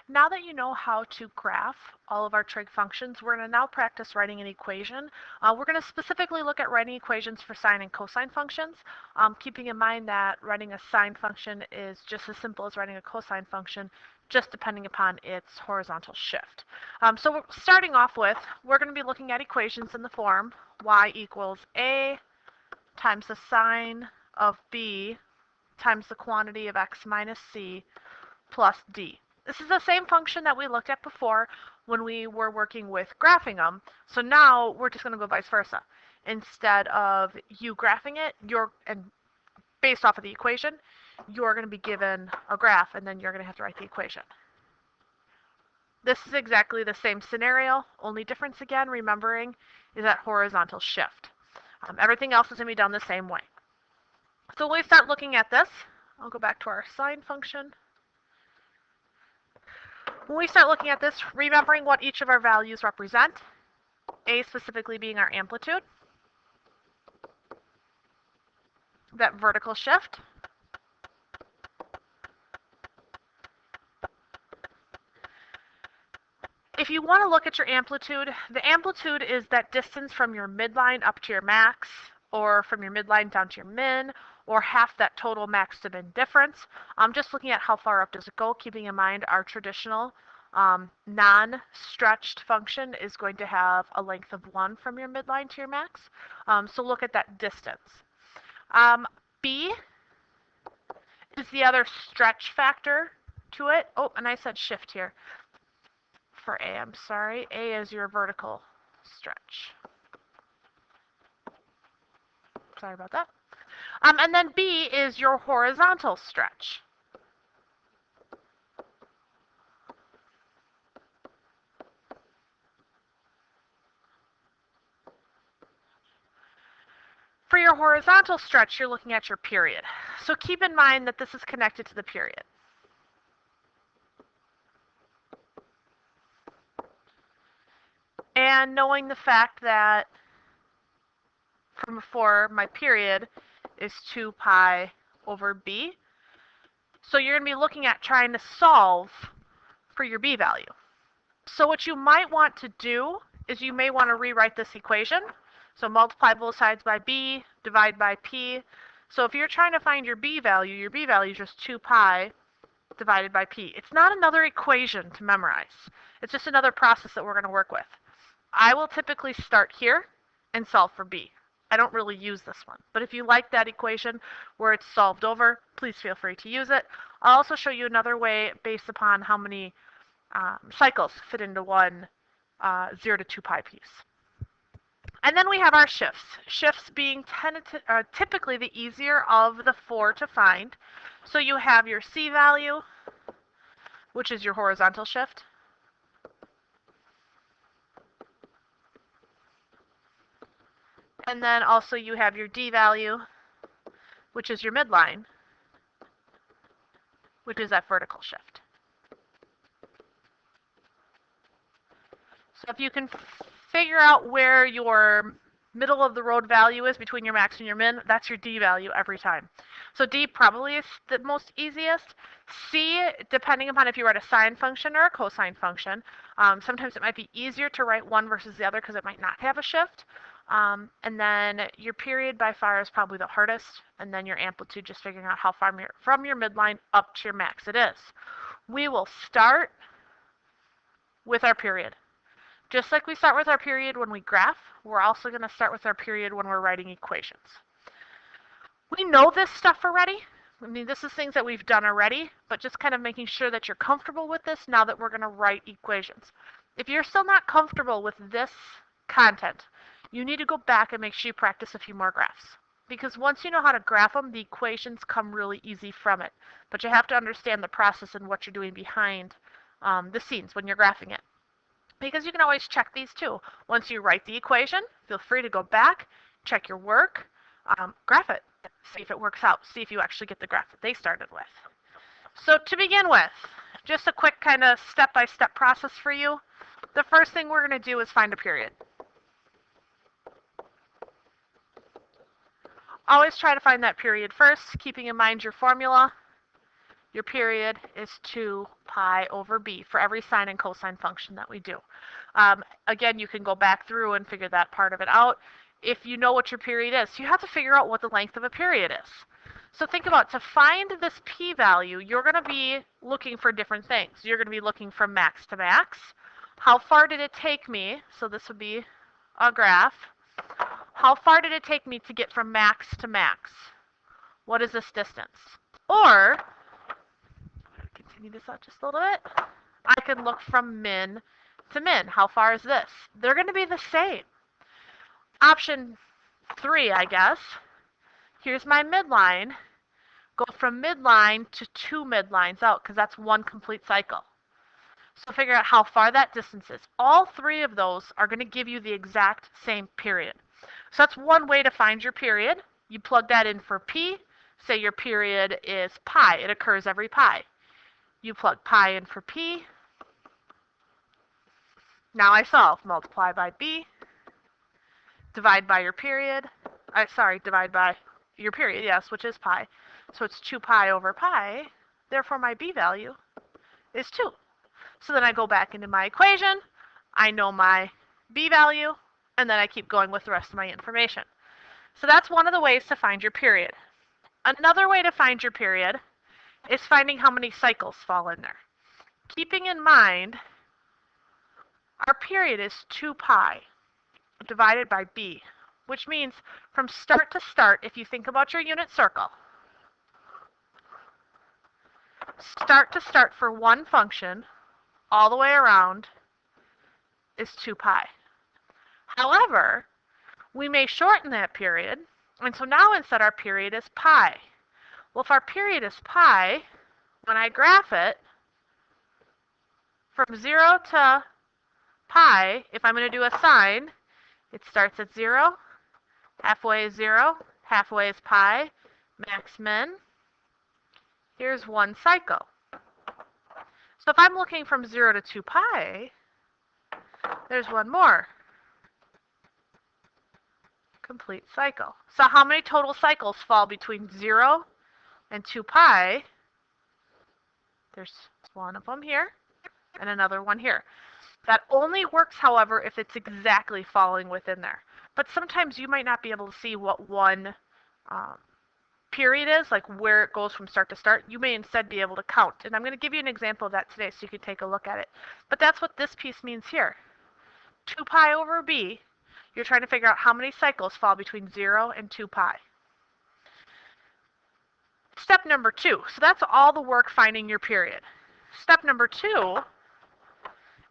Now that you know how to graph all of our trig functions, we're going to now practice writing an equation. We're going to specifically look at writing equations for sine and cosine functions, keeping in mind that writing a sine function is just as simple as writing a cosine function, just depending upon its horizontal shift. So starting off with, we're going to be looking at equations in the form y equals a times the sine of b times the quantity of x minus c plus d. This is the same function that we looked at before when we were working with graphing them. So now we're just going to go vice versa. Instead of you graphing it, and based off of the equation, you're going to be given a graph, and then you're going to have to write the equation. This is exactly the same scenario. Only difference, again, remembering, is that horizontal shift. Everything else is going to be done the same way. So when we start looking at this, I'll go back to our sine function. When we start looking at this, remembering what each of our values represent, a specifically being our amplitude, that vertical shift, if you want to look at your amplitude, the amplitude is that distance from your midline up to your max, or from your midline down to your min, or half that total max to min difference. I'm just looking at how far up does it go, keeping in mind our traditional non-stretched function is going to have a length of 1 from your midline to your max. So look at that distance. B is the other stretch factor to it. Oh, and I said shift here for A, I'm sorry. A is your vertical stretch. Sorry about that. And then B is your horizontal stretch. For your horizontal stretch, you're looking at your period. So keep in mind that this is connected to the period. And knowing the fact that from before, my period is 2 pi over b. So you're going to be looking at trying to solve for your b value. So what you might want to do is you may want to rewrite this equation. So multiply both sides by b, divide by p. So if you're trying to find your b value is just 2 pi divided by p. It's not another equation to memorize. It's just another process that we're going to work with. I will typically start here and solve for b. I don't really use this one. But if you like that equation where it's solved over, please feel free to use it. I'll also show you another way based upon how many cycles fit into one 0 to 2 pi piece. And then we have our shifts. Shifts being typically the easier of the 4 to find. So you have your C value, which is your horizontal shift. And then also you have your D value, which is your midline, which is that vertical shift. So if you can figure out where your middle of the road value is between your max and your min, that's your D value every time. So D probably is the most easiest. C, depending upon if you write a sine function or a cosine function, sometimes it might be easier to write one versus the other because it might not have a shift. And then your period by far is probably the hardest, and then your amplitude, just figuring out how far from your midline up to your max it is. We will start with our period. Just like we start with our period when we graph, we're also going to start with our period when we're writing equations. We know this stuff already. I mean, this is things that we've done already, but just kind of making sure that you're comfortable with this now that we're going to write equations. If you're still not comfortable with this content, you need to go back and make sure you practice a few more graphs. Because once you know how to graph them, the equations come really easy from it. But you have to understand the process and what you're doing behind the scenes when you're graphing it. Because you can always check these too. Once you write the equation, feel free to go back, check your work, graph it, see if it works out, see if you actually get the graph that they started with. So to begin with, just a quick kind of step-by-step process for you. The first thing we're going to do is find a period. Always try to find that period first, keeping in mind your formula. your period is 2 pi over b for every sine and cosine function that we do. Again, you can go back through and figure that part of it out if you know what your period is. So you have to figure out what the length of a period is. So think about, to find this p-value, you're going to be looking for different things. You're going to be looking from max to max. How far did it take me? So this would be a graph. How far did it take me to get from max to max? What is this distance? Or, continue this out just a little bit, I could look from min to min. How far is this? They're going to be the same. Option 3, I guess. Here's my midline. Go from midline to 2 midlines out, because that's one complete cycle. So figure out how far that distance is. All 3 of those are going to give you the exact same period. So that's one way to find your period. You plug that in for p. Say your period is pi. It occurs every pi. You plug pi in for p. Now I solve. Multiply by b. Divide by your period. Divide by your period, yes, which is pi. So it's 2 pi over pi. Therefore, my b value is 2. So then I go back into my equation. I know my b value, and then I keep going with the rest of my information. So that's one of the ways to find your period. Another way to find your period is finding how many cycles fall in there. Keeping in mind, our period is 2 pi divided by b, which means from start to start, if you think about your unit circle, start to start for one function all the way around is 2 pi. However, we may shorten that period, and so now instead our period is pi. Well, if our period is pi, when I graph it, from 0 to pi, if I'm going to do a sine, it starts at 0, halfway is 0, halfway is pi, max min. Here's one cycle. So if I'm looking from 0 to 2 pi, there's one more complete cycle. So how many total cycles fall between 0 and 2 pi? There's one of them here and another one here. That only works, however, if it's exactly falling within there. But sometimes you might not be able to see what one period is, like where it goes from start to start. You may instead be able to count. And I'm going to give you an example of that today so you can take a look at it. But that's what this piece means here. 2 pi over b, you're trying to figure out how many cycles fall between 0 and 2 pi. Step number 2. So that's all the work finding your period. Step number 2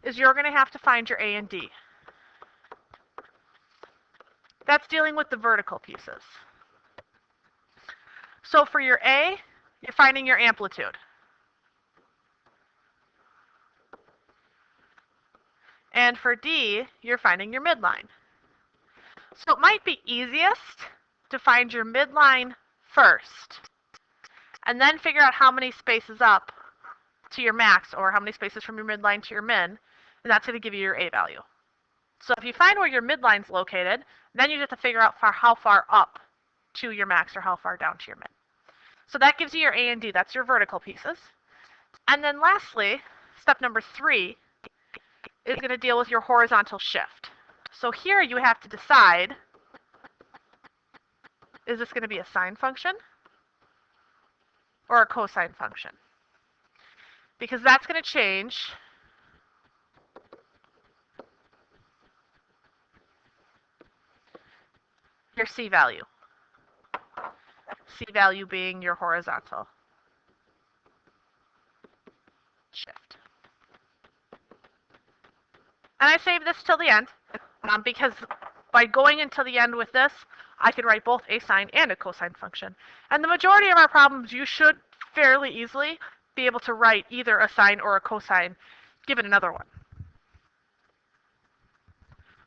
is you're going to have to find your a and d. That's dealing with the vertical pieces. So for your a, you're finding your amplitude. And for d, you're finding your midline. So it might be easiest to find your midline first, and then figure out how many spaces up to your max, or how many spaces from your midline to your min, and that's going to give you your a value. So if you find where your midline's located, then you have to figure out how far up to your max or how far down to your min. So that gives you your a and d. That's your vertical pieces. And then lastly, step number 3 is going to deal with your horizontal shift. So here you have to decide, is this going to be a sine function or a cosine function? Because that's going to change your c value. C value being your horizontal shift. And I saved this till the end because by going until the end with this, I could write both a sine and a cosine function. And the majority of our problems, you should fairly easily be able to write either a sine or a cosine given another one.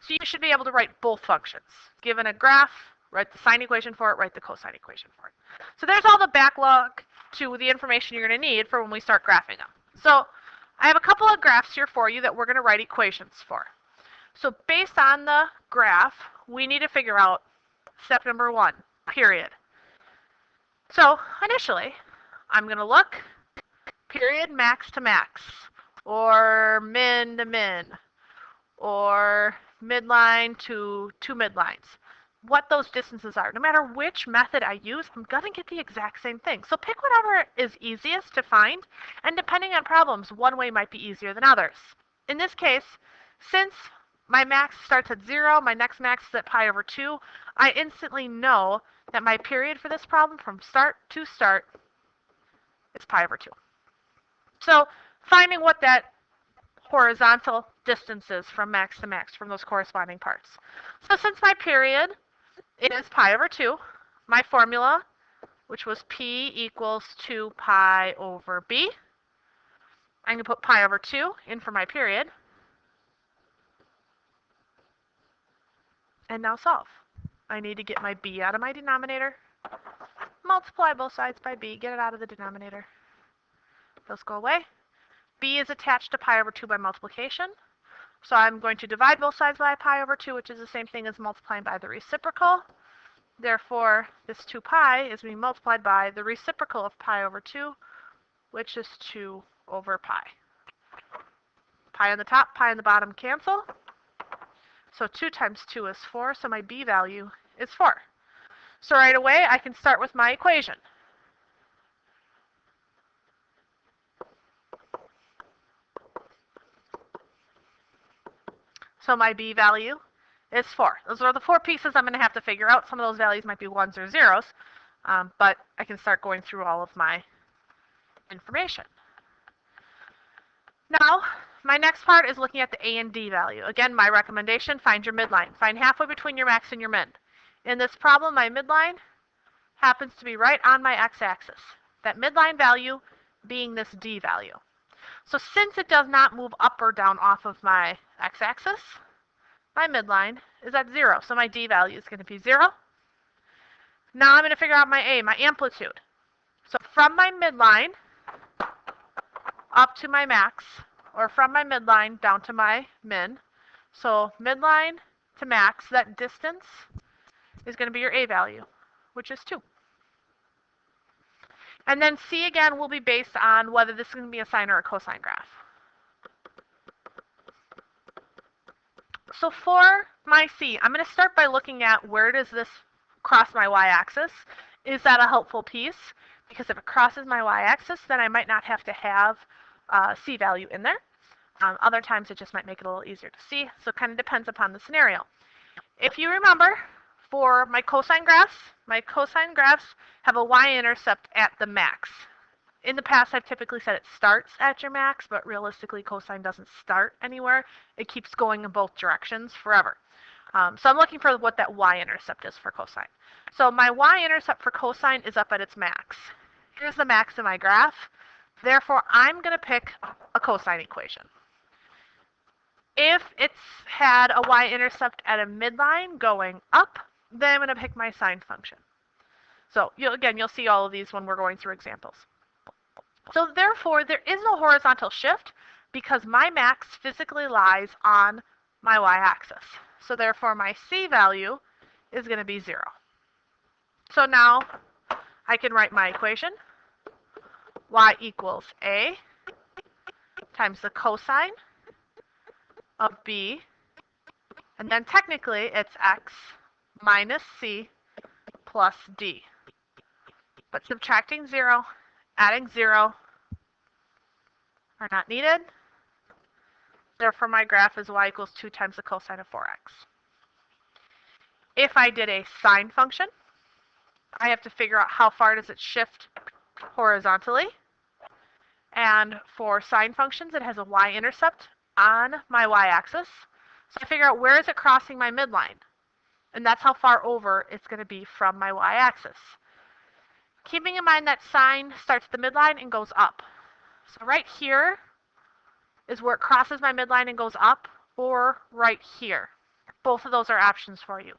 So you should be able to write both functions. Given a graph, write the sine equation for it, write the cosine equation for it. So there's all the backlog to the information you're going to need for when we start graphing them. So I have a couple of graphs here for you that we're going to write equations for. So based on the graph, we need to figure out step number 1, period. So initially, I'm going to look period max to max, or min to min, or midline to two midlines, what those distances are. No matter which method I use, I'm going to get the exact same thing. So pick whatever is easiest to find, and depending on problems, one way might be easier than others. In this case, since my max starts at 0, my next max is at pi over 2, I instantly know that my period for this problem from start to start is pi over 2. So finding what that horizontal distances from max to max from those corresponding parts. So since my period is pi over 2, my formula, which was P equals 2 pi over B, I'm going to put pi over 2 in for my period, and now solve. I need to get my B out of my denominator, multiply both sides by B, get it out of the denominator. Those go away. B is attached to pi over 2 by multiplication. So I'm going to divide both sides by pi over 2, which is the same thing as multiplying by the reciprocal. Therefore, this 2 pi is being multiplied by the reciprocal of pi over 2, which is 2 over pi. Pi on the top, pi on the bottom cancel. So 2 times 2 is 4, so my B value is 4. So right away, I can start with my equation. So my B value is 4. Those are the 4 pieces I'm going to have to figure out. Some of those values might be 1s or 0s, but I can start going through all of my information. Now, my next part is looking at the A and D value. Again, my recommendation, find your midline. Find halfway between your max and your min. In this problem, my midline happens to be right on my x-axis. That midline value being this D value. So since it does not move up or down off of my x-axis, my midline is at 0. So my D value is going to be 0. Now I'm going to figure out my A, my amplitude. So from my midline up to my max, or from my midline down to my min. So midline to max, that distance is going to be your A value, which is 2. And then C again will be based on whether this is going to be a sine or a cosine graph. So for my C, I'm going to start by looking at where does this cross my y-axis. Is that a helpful piece? Because if it crosses my y-axis, then I might not have to have C value in there. Other times it just might make it a little easier to see, so it kind of depends upon the scenario. If you remember, for my cosine graphs have a y-intercept at the max. In the past, I've typically said it starts at your max, but realistically, cosine doesn't start anywhere. It keeps going in both directions forever. So I'm looking for what that y-intercept is for cosine. So my y-intercept for cosine is up at its max. Here's the max in my graph. Therefore, I'm going to pick a cosine equation. If it's had a y-intercept at a midline going up, then I'm going to pick my sine function. So you'll see all of these when we're going through examples. So therefore, there is no horizontal shift because my max physically lies on my y-axis. So therefore, my C value is going to be 0. So now I can write my equation. Y equals A times the cosine of B, and then technically it's X minus C plus D. But subtracting 0, adding 0 are not needed. Therefore, my graph is y equals 2 times the cosine of 4x. If I did a sine function, I have to figure out how far does it shift horizontally. And for sine functions, it has a y-intercept on my y-axis. So I figure out where is it crossing my midline. And that's how far over it's going to be from my y-axis. Keeping in mind that sine starts at the midline and goes up. So right here is where it crosses my midline and goes up, or right here. Both of those are options for you.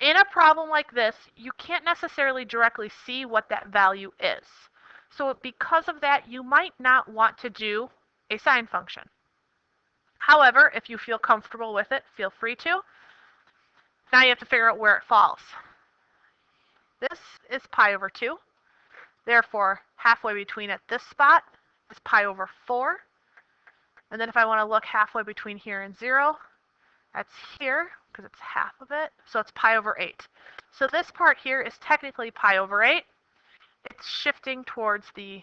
In a problem like this, you can't necessarily directly see what that value is. So because of that, you might not want to do a sine function. However, if you feel comfortable with it, feel free to. Now you have to figure out where it falls. This is pi over 2. Therefore, halfway between at this spot is pi over 4. And then if I want to look halfway between here and 0, that's here, because it's half of it. So it's pi over 8. So this part here is technically pi over 8. It's shifting towards the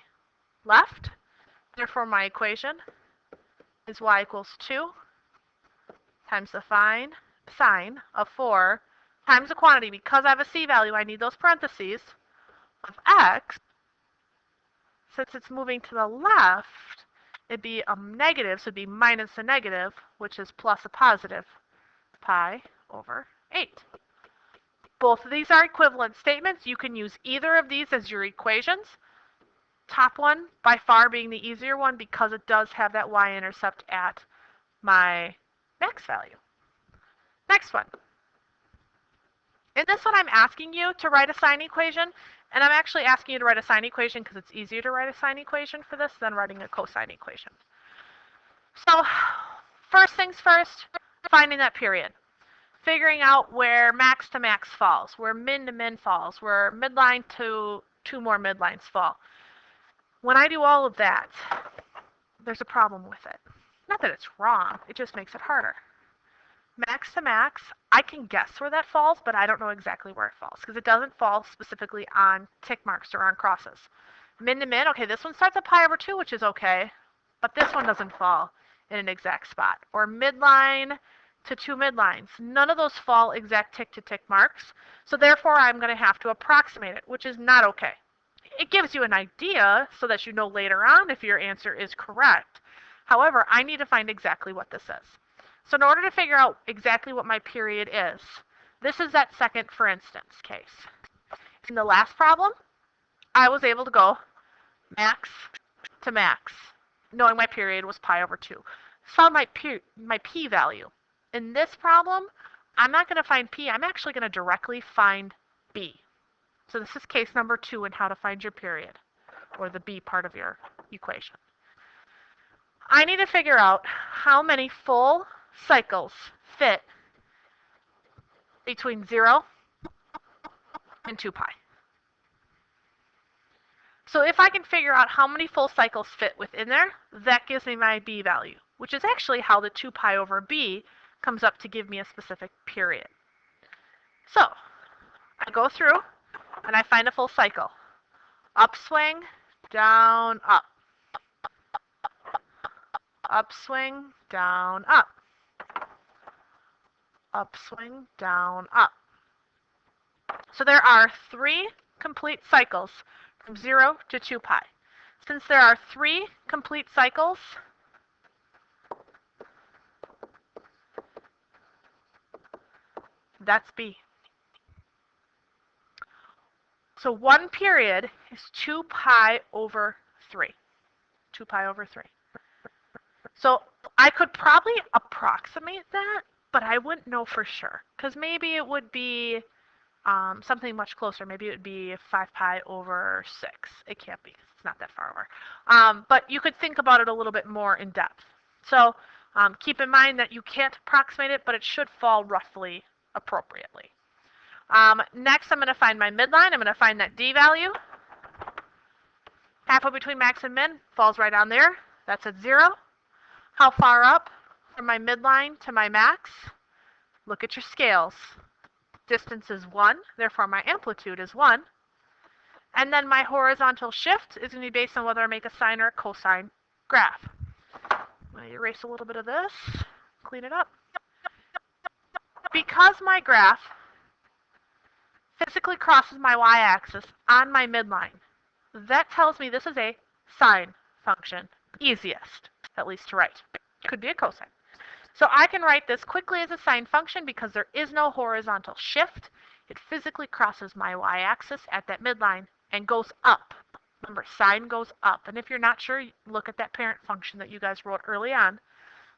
left. Therefore, my equation is y equals 2 times the sine of 4 times the quantity. Because I have a c value, I need those parentheses of x. Since it's moving to the left, it'd be a negative, so it'd be minus a negative, which is plus a positive, pi over 8. Both of these are equivalent statements. You can use either of these as your equations. Top one, by far being the easier one because it does have that y-intercept at my max value. Next one. In this one, I'm asking you to write a sine equation, and I'm actually asking you to write a sine equation because it's easier to write a sine equation for this than writing a cosine equation. So, first things first, finding that period. Figuring out where max to max falls, where min to min falls, where midline to two more midlines fall. When I do all of that, there's a problem with it. Not that it's wrong, it just makes it harder. Max to max, I can guess where that falls, but I don't know exactly where it falls because it doesn't fall specifically on tick marks or on crosses. Min to min, okay, this one starts at pi over 2, which is okay, but this one doesn't fall in an exact spot. Or midline to two midlines. None of those fall exact tick to tick marks, so therefore I'm going to have to approximate it, which is not okay. It gives you an idea so that you know later on if your answer is correct. However, I need to find exactly what this is. So in order to figure out exactly what my period is, this is that second for instance case. In the last problem, I was able to go max to max, knowing my period was pi over 2. Found my p value. In this problem, I'm not going to find p, I'm actually going to directly find b. So this is case number 2 in how to find your period, or the b part of your equation. I need to figure out how many full cycles fit between 0 and 2 pi. So if I can figure out how many full cycles fit within there, that gives me my b value, which is actually how the 2 pi over b comes up to give me a specific period. So I go through and I find a full cycle. Upswing, down, up. Upswing, down, up. Upswing, down, up. So there are 3 complete cycles from 0 to 2 pi. Since there are 3 complete cycles, that's B. So 1 period is 2 pi over 3. 2 pi over 3. So I could probably approximate that, but I wouldn't know for sure. Because maybe it would be something much closer. Maybe it would be 5 pi over 6. It can't be. It's not that far over. But you could think about it a little bit more in depth. So keep in mind that you can't approximate it, but it should fall roughly appropriately. Next, I'm going to find my midline. I'm going to find that D value. Halfway between max and min falls right on there. That's at 0. How far up from my midline to my max? Look at your scales. Distance is 1, therefore my amplitude is 1. And then my horizontal shift is going to be based on whether I make a sine or a cosine graph. I'm going to erase a little bit of this, clean it up. Because my graph physically crosses my y-axis on my midline, that tells me this is a sine function. Easiest, at least to write. Could be a cosine. So I can write this quickly as a sine function because there is no horizontal shift. It physically crosses my y-axis at that midline and goes up. Remember, sine goes up. And if you're not sure, look at that parent function that you guys wrote early on.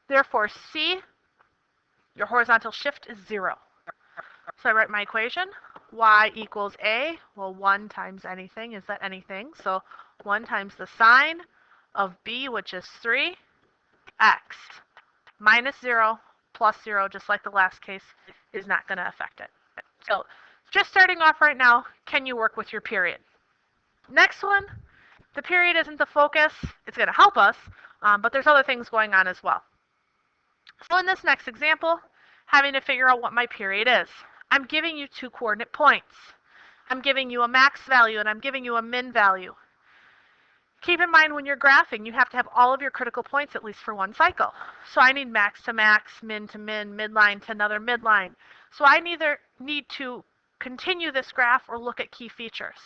Therefore, C, your horizontal shift is 0. So I write my equation. Y equals A. Well, 1 times anything is that anything. So 1 times the sine of B, which is 3, x. Minus 0 plus 0, just like the last case, is not going to affect it. So just starting off right now, can you work with your period? Next one, The period isn't the focus. It's going to help us, but there's other things going on as well. So in this next example, having to figure out what my period is. I'm giving you 2 coordinate points. I'm giving you a max value and I'm giving you a min value. Keep in mind when you're graphing, you have to have all of your critical points at least for one cycle. So I need max to max, min to min, midline to another midline. So I either need to continue this graph or look at key features.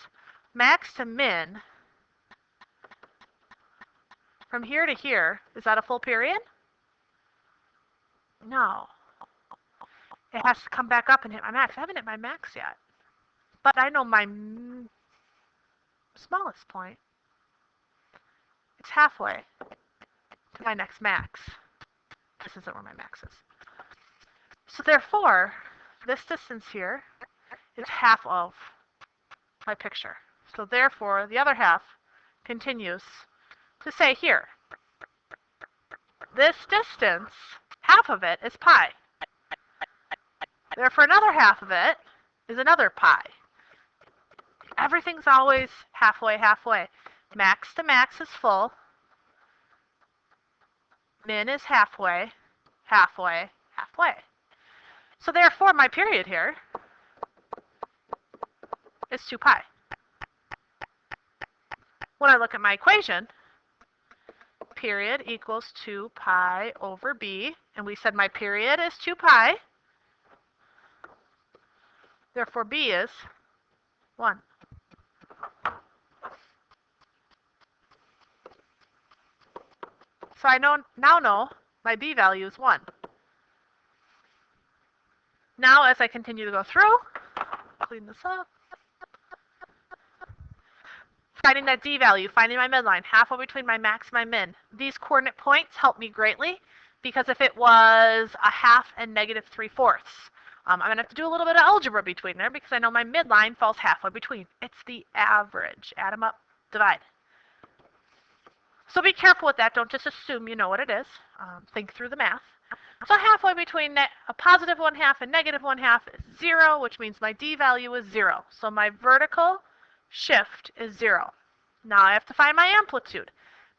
Max to min, from here to here, is that a full period? No. It has to come back up and hit my max. I haven't hit my max yet. But I know my smallest point. It's halfway to my next max. This isn't where my max is. So therefore, this distance here is half of my picture. So therefore, the other half continues to say here. This distance, half of it is pi. Therefore, another half of it is another pi. Everything's always halfway, halfway. Max to max is full. Min is halfway, halfway, halfway. So therefore, my period here is 2 pi. When I look at my equation, period equals 2 pi over b. And we said my period is 2 pi. Therefore, b is 1. So I now know my b value is 1. Now, as I continue to go through, clean this up, finding that d value, finding my midline, halfway between my max and my min. These coordinate points help me greatly because if it was a half and negative 3/4, I'm going to have to do a little bit of algebra between there because I know my midline falls halfway between. It's the average. Add them up, divide. So be careful with that. Don't just assume you know what it is. Think through the math. So halfway between a positive 1/2 and negative 1/2 is 0, which means my d value is 0. So my vertical shift is 0. Now I have to find my amplitude.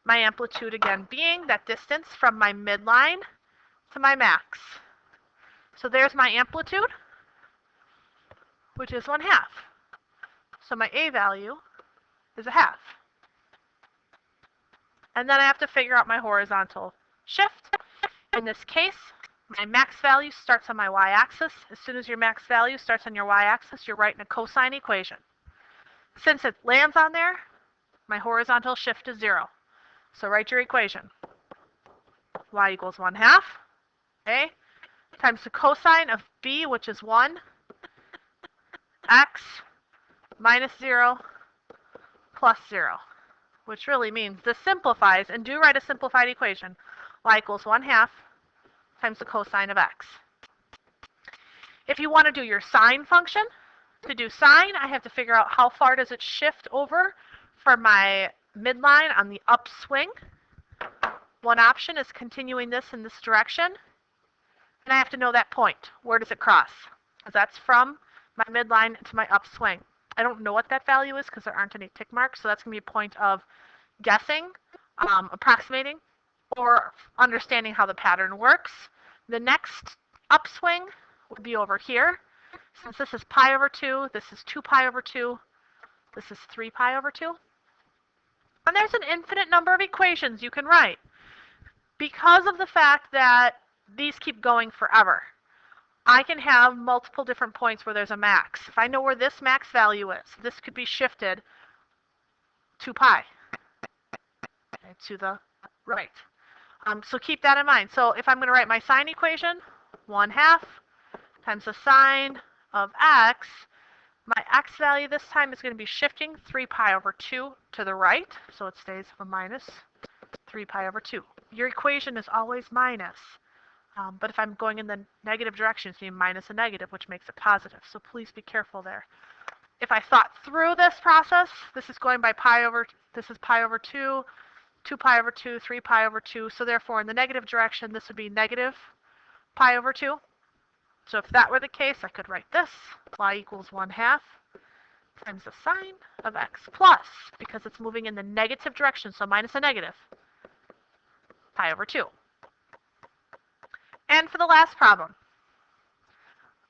My amplitude, again, being that distance from my midline to my max. So there's my amplitude, which is 1/2. So my a value is 1/2. And then I have to figure out my horizontal shift. In this case, my max value starts on my y-axis. As soon as your max value starts on your y-axis, you're writing a cosine equation. Since it lands on there, my horizontal shift is 0. So write your equation. Y equals 1/2 a times the cosine of b, which is 1, x minus 0 plus 0, which really means this simplifies, and do write a simplified equation. Y equals 1/2 times the cosine of x. If you want to do your sine function, to do sine, I have to figure out how far does it shift over from my midline on the upswing. One option is continuing this in this direction. And I have to know that point. Where does it cross? Because that's from my midline to my upswing. I don't know what that value is because there aren't any tick marks, so that's going to be a point of guessing, approximating, or understanding how the pattern works. The next upswing would be over here. Since this is pi over 2, this is 2 pi over 2, this is 3 pi over 2. And there's an infinite number of equations you can write. Because of the fact that these keep going forever, I can have multiple different points where there's a max. If I know where this max value is, this could be shifted 2 pi to the right. So keep that in mind. So if I'm going to write my sine equation, 1/2 times the sine of x, my x value this time is going to be shifting 3 pi over 2 to the right, so it stays a minus 3 pi over 2. Your equation is always minus, but if I'm going in the negative direction, it's going to be minus a negative, which makes it positive, so please be careful there. If I thought through this process, this is going by pi over, this is pi over 2, 2 pi over 2, 3 pi over 2, so therefore in the negative direction, this would be negative pi over 2. So if that were the case, I could write this, y equals 1/2 times the sine of x plus, because it's moving in the negative direction, so minus a negative, pi over 2. And for the last problem,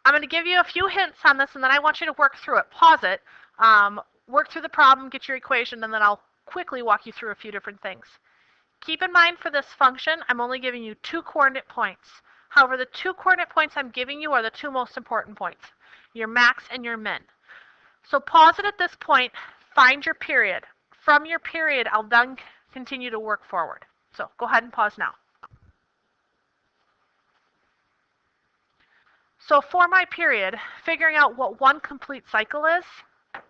I'm going to give you a few hints on this, and then I want you to work through it. Pause it, work through the problem, get your equation, and then I'll quickly walk you through a few different things. Keep in mind for this function, I'm only giving you 2 coordinate points. However, the 2 coordinate points I'm giving you are the 2 most important points, your max and your min. So pause it at this point, find your period. From your period, I'll then continue to work forward. So go ahead and pause now. So for my period, figuring out what one complete cycle is,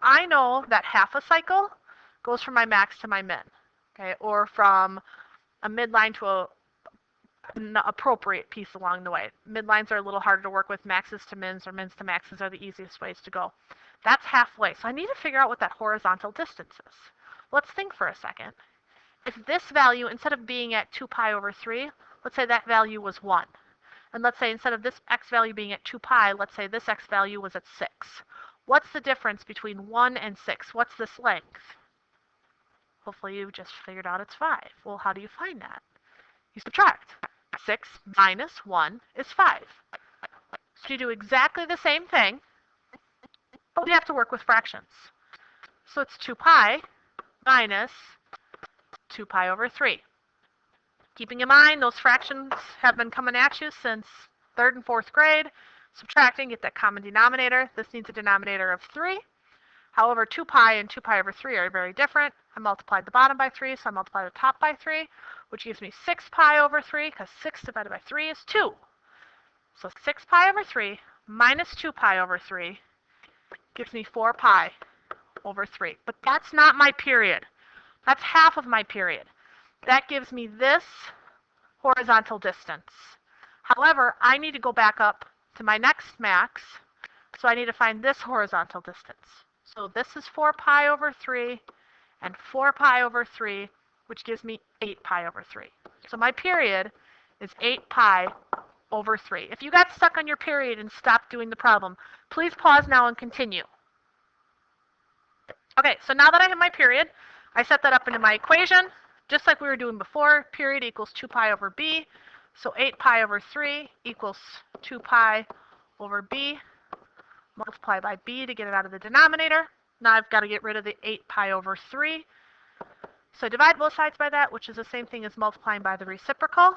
I know that half a cycle goes from my max to my min, okay, or from a midline to an appropriate piece along the way. Midlines are a little harder to work with. Maxes to mins or mins to maxes are the easiest ways to go. That's halfway. So I need to figure out what that horizontal distance is. Let's think for a second. If this value, instead of being at 2 pi over 3, let's say that value was 1. And let's say instead of this x value being at 2 pi, let's say this x value was at 6. What's the difference between 1 and 6? What's this length? Hopefully you just figured out it's 5. Well, how do you find that? You subtract. 6 minus 1 is 5. So you do exactly the same thing, but we have to work with fractions. So it's 2 pi minus 2 pi over 3. Keeping in mind, those fractions have been coming at you since 3rd and 4th grade. Subtracting, get that common denominator. This needs a denominator of 3. However, 2 pi and 2 pi over 3 are very different. I multiplied the bottom by 3, so I multiplied the top by 3, which gives me 6 pi over 3, because 6 divided by 3 is 2. So 6 pi over 3 minus 2 pi over 3 gives me 4 pi over 3. But that's not my period. That's half of my period. That gives me this horizontal distance. However, I need to go back up to my next max, so I need to find this horizontal distance. So this is 4 pi over 3 and 4 pi over 3, which gives me 8 pi over 3. So my period is 8 pi over 3. If you got stuck on your period and stopped doing the problem, please pause now and continue. Okay, so now that I have my period, I set that up into my equation, just like we were doing before. Period equals 2 pi over b. So 8 pi over 3 equals 2 pi over b. Multiply by b to get it out of the denominator. Now I've got to get rid of the 8 pi over 3. So I divide both sides by that, which is the same thing as multiplying by the reciprocal.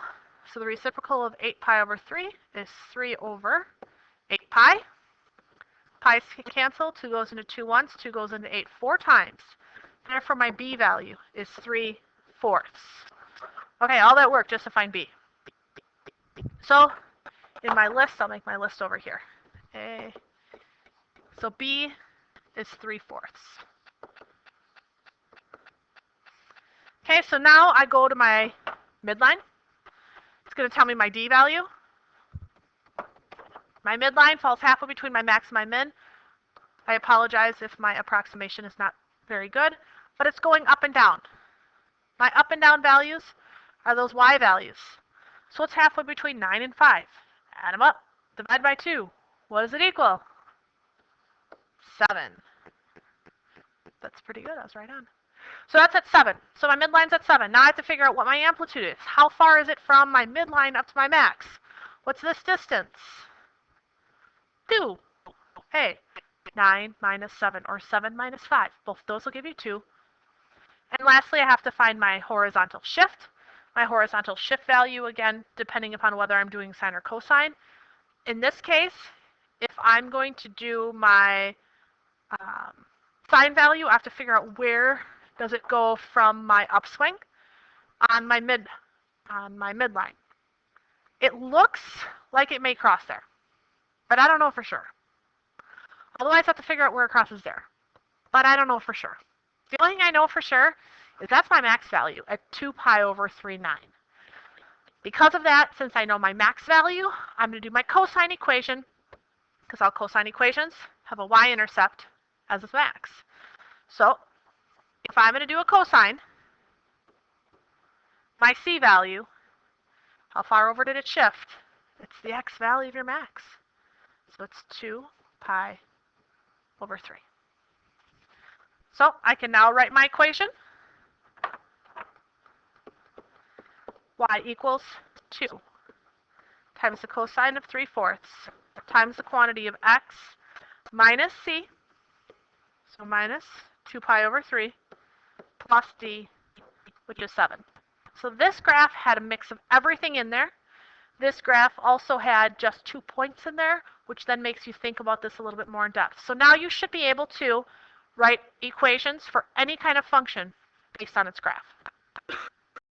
So the reciprocal of 8 pi over 3 is 3 over 8 pi. Pi's cancel. 2 goes into 2 once. 2 goes into 8 4 times. Therefore, my b value is 3/4. Okay, all that work just to find b. So in my list, I'll make my list over here. A. So b is 3/4. Okay, so now I go to my midline. It's going to tell me my d value. My midline falls halfway between my max and my min. I apologize if my approximation is not very good, but it's going up and down. My up and down values are those y values. So it's halfway between 9 and 5. Add them up. Divide by 2. What does it equal? 7. That's pretty good. I was right on. So that's at 7. So my midline's at 7. Now I have to figure out what my amplitude is. How far is it from my midline up to my max? What's this distance? 2. Hey, 9 minus 7, or 7 minus 5. Both those will give you 2. And lastly, I have to find my horizontal shift. My horizontal shift value, again, depending upon whether I'm doing sine or cosine. In this case, if I'm going to do my sine value, I have to figure out where does it go from my upswing on my midline. It looks like it may cross there, but I don't know for sure. Otherwise, I have to figure out where it crosses there, but I don't know for sure. The only thing I know for sure is that's my max value at 2 pi over 3/9. Because of that, since I know my max value, I'm going to do my cosine equation, because all cosine equations have a y-intercept as its max. So if I'm going to do a cosine, my c value, how far over did it shift? It's the x value of your max. So it's 2 pi over 3. So I can now write my equation. Y equals 2 times the cosine of 3/4 times the quantity of x minus c, so minus 2 pi over 3, plus d, which is 7. So this graph had a mix of everything in there. This graph also had just 2 points in there, which then makes you think about this a little bit more in depth. So now you should be able to write equations for any kind of function based on its graph.